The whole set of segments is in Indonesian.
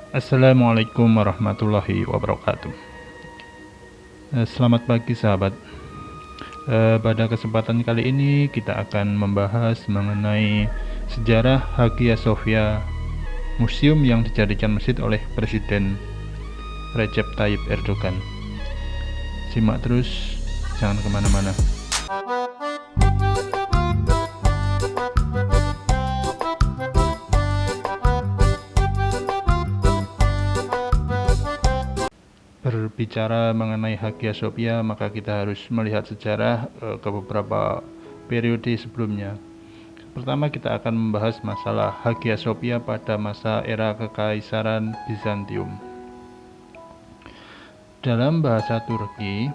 Assalamualaikum warahmatullahi wabarakatuh. Selamat pagi sahabat. Pada kesempatan kali ini kita akan membahas mengenai sejarah Hagia Sophia, museum yang dijadikan masjid oleh Presiden Recep Tayyip Erdogan. Simak terus, jangan kemana-mana. Berbicara mengenai Hagia Sophia, maka kita harus melihat sejarah ke beberapa periode sebelumnya. Pertama, kita akan membahas masalah Hagia Sophia pada masa era Kekaisaran Bizantium. Dalam bahasa Turki,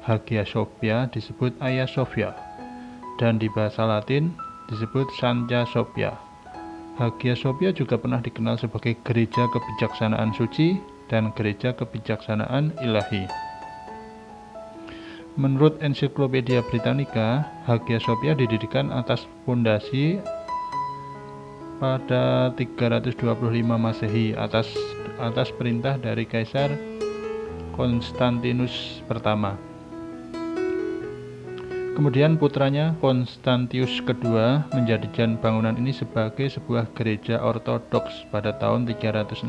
Hagia Sophia disebut Hagia Sophia, dan di bahasa Latin disebut Santa Sophia. Hagia Sophia juga pernah dikenal sebagai gereja kebijaksanaan suci dan gereja kebijaksanaan ilahi. Menurut Ensiklopedia Britannica, Hagia Sophia didirikan atas fondasi pada 325 Masehi atas perintah dari Kaisar Konstantinus pertama. Kemudian putranya Konstantius II menjadikan bangunan ini sebagai sebuah gereja ortodoks pada tahun 360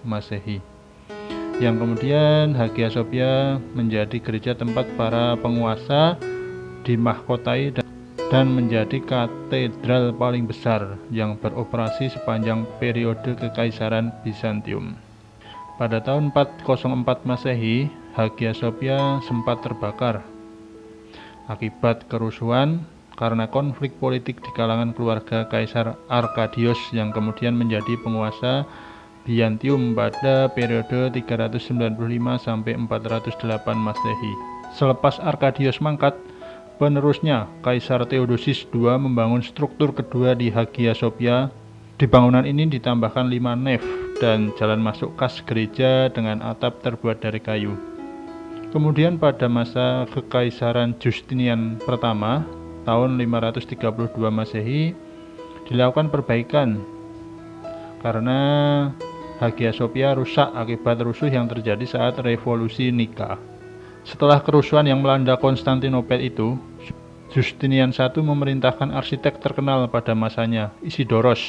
Masehi. Yang kemudian Hagia Sophia menjadi gereja tempat para penguasa dimahkotai dan menjadi katedral paling besar yang beroperasi sepanjang periode Kekaisaran Bizantium. Pada tahun 404 Masehi, Hagia Sophia sempat terbakar akibat kerusuhan karena konflik politik di kalangan keluarga Kaisar Arkadios yang kemudian menjadi penguasa Bizantium pada periode 395 sampai 408 Masehi. Selepas Arkadios mangkat, penerusnya Kaisar Theodosius II membangun struktur kedua di Hagia Sophia. Di bangunan ini ditambahkan 5 nef dan jalan masuk khas gereja dengan atap terbuat dari kayu. Kemudian pada masa Kekaisaran Justinian pertama tahun 532 Masehi dilakukan perbaikan karena Hagia Sophia rusak akibat rusuh yang terjadi saat revolusi Nika. Setelah kerusuhan yang melanda Konstantinopel itu, Justinian I memerintahkan arsitek terkenal pada masanya, Isidoros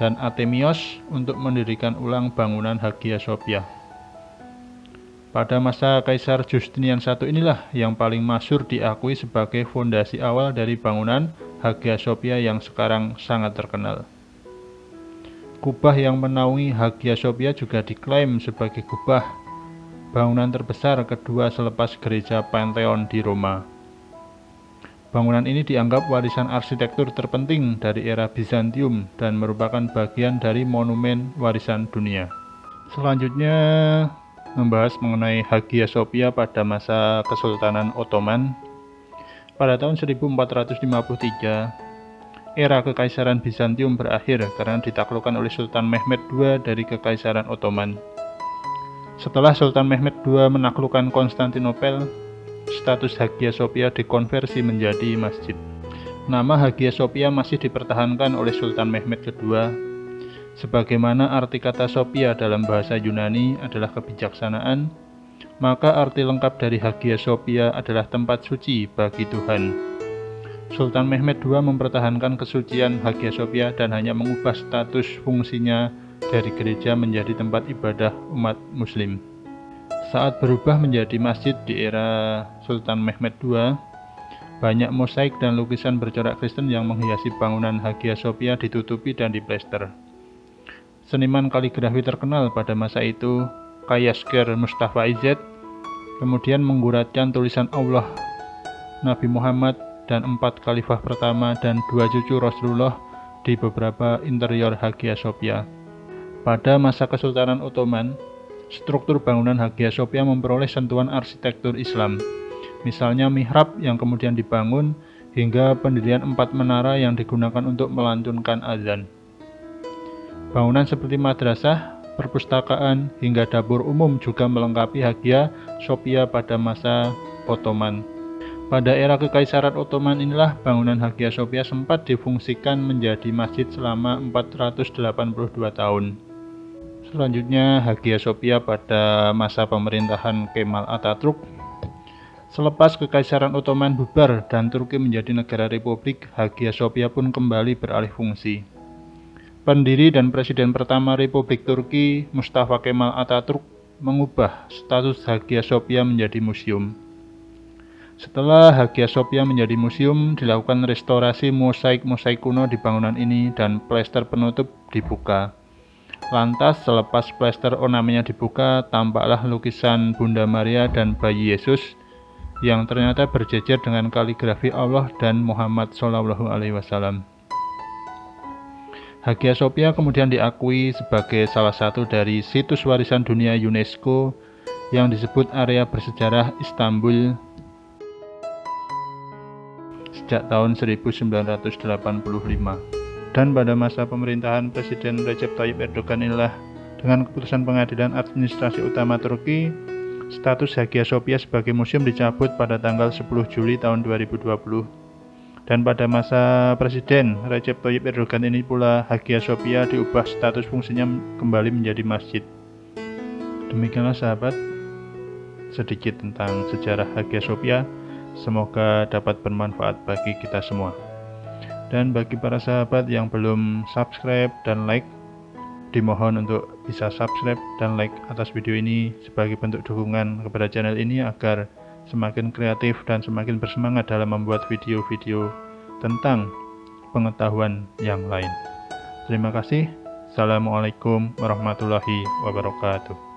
dan Artemios, untuk mendirikan ulang bangunan Hagia Sophia. Pada masa Kaisar Justinian I inilah yang paling masyhur diakui sebagai fondasi awal dari bangunan Hagia Sophia yang sekarang sangat terkenal. Kubah yang menaungi Hagia Sophia juga diklaim sebagai kubah bangunan terbesar kedua selepas gereja Pantheon di Roma. Bangunan ini dianggap warisan arsitektur terpenting dari era Bizantium dan merupakan bagian dari monumen warisan dunia. Selanjutnya membahas mengenai Hagia Sophia pada masa Kesultanan Ottoman. Pada tahun 1453, era Kekaisaran Bizantium berakhir karena ditaklukkan oleh Sultan Mehmed II dari Kekaisaran Ottoman. Setelah Sultan Mehmed II menaklukkan Konstantinopel, status Hagia Sophia dikonversi menjadi masjid. Nama Hagia Sophia masih dipertahankan oleh Sultan Mehmed II. Sebagaimana arti kata Sophia dalam bahasa Yunani adalah kebijaksanaan, maka arti lengkap dari Hagia Sophia adalah tempat suci bagi Tuhan. Sultan Mehmed II mempertahankan kesucian Hagia Sophia dan hanya mengubah status fungsinya dari gereja menjadi tempat ibadah umat muslim. Saat berubah menjadi masjid di era Sultan Mehmed II, banyak mosaik dan lukisan bercorak Kristen yang menghiasi bangunan Hagia Sophia ditutupi dan diplester. Seniman kaligrafi terkenal pada masa itu, Kayasger Mustafa Izet, kemudian mengguratkan tulisan Allah, Nabi Muhammad, dan 4 khalifah pertama dan 2 cucu Rasulullah di beberapa interior Hagia Sophia. Pada masa Kesultanan Ottoman, struktur bangunan Hagia Sophia memperoleh sentuhan arsitektur Islam. Misalnya mihrab yang kemudian dibangun hingga pendirian 4 menara yang digunakan untuk melantunkan azan. Bangunan seperti madrasah, perpustakaan, hingga dapur umum juga melengkapi Hagia Sophia pada masa Ottoman. Pada era Kekaisaran Ottoman inilah bangunan Hagia Sophia sempat difungsikan menjadi masjid selama 482 tahun. Selanjutnya Hagia Sophia pada masa pemerintahan Kemal Atatürk. Selepas Kekaisaran Ottoman bubar dan Turki menjadi negara republik, Hagia Sophia pun kembali beralih fungsi. Pendiri dan presiden pertama Republik Turki, Mustafa Kemal Atatürk, mengubah status Hagia Sophia menjadi museum. Setelah Hagia Sophia menjadi museum, dilakukan restorasi mosaik-mosaik kuno di bangunan ini dan plester penutup dibuka. Lantas selepas plester ornamennya dibuka, tampaklah lukisan Bunda Maria dan bayi Yesus yang ternyata berjejer dengan kaligrafi Allah dan Muhammad SAW. Hagia Sophia kemudian diakui sebagai salah satu dari situs warisan dunia UNESCO yang disebut area bersejarah Istanbul sejak tahun 1985. Dan pada masa pemerintahan Presiden Recep Tayyip Erdogan inilah, dengan keputusan Pengadilan Administrasi Utama Turki, status Hagia Sophia sebagai museum dicabut pada tanggal 10 Juli tahun 2020. Dan pada masa Presiden Recep Tayyip Erdogan ini pula Hagia Sophia diubah status fungsinya kembali menjadi masjid. Demikianlah sahabat, sedikit tentang sejarah Hagia Sophia. Semoga dapat bermanfaat bagi kita semua. Dan bagi para sahabat yang belum subscribe dan like, dimohon untuk bisa subscribe dan like atas video ini sebagai bentuk dukungan kepada channel ini agar semakin kreatif dan semakin bersemangat dalam membuat video-video tentang pengetahuan yang lain. Terima kasih. Assalamualaikum warahmatullahi wabarakatuh.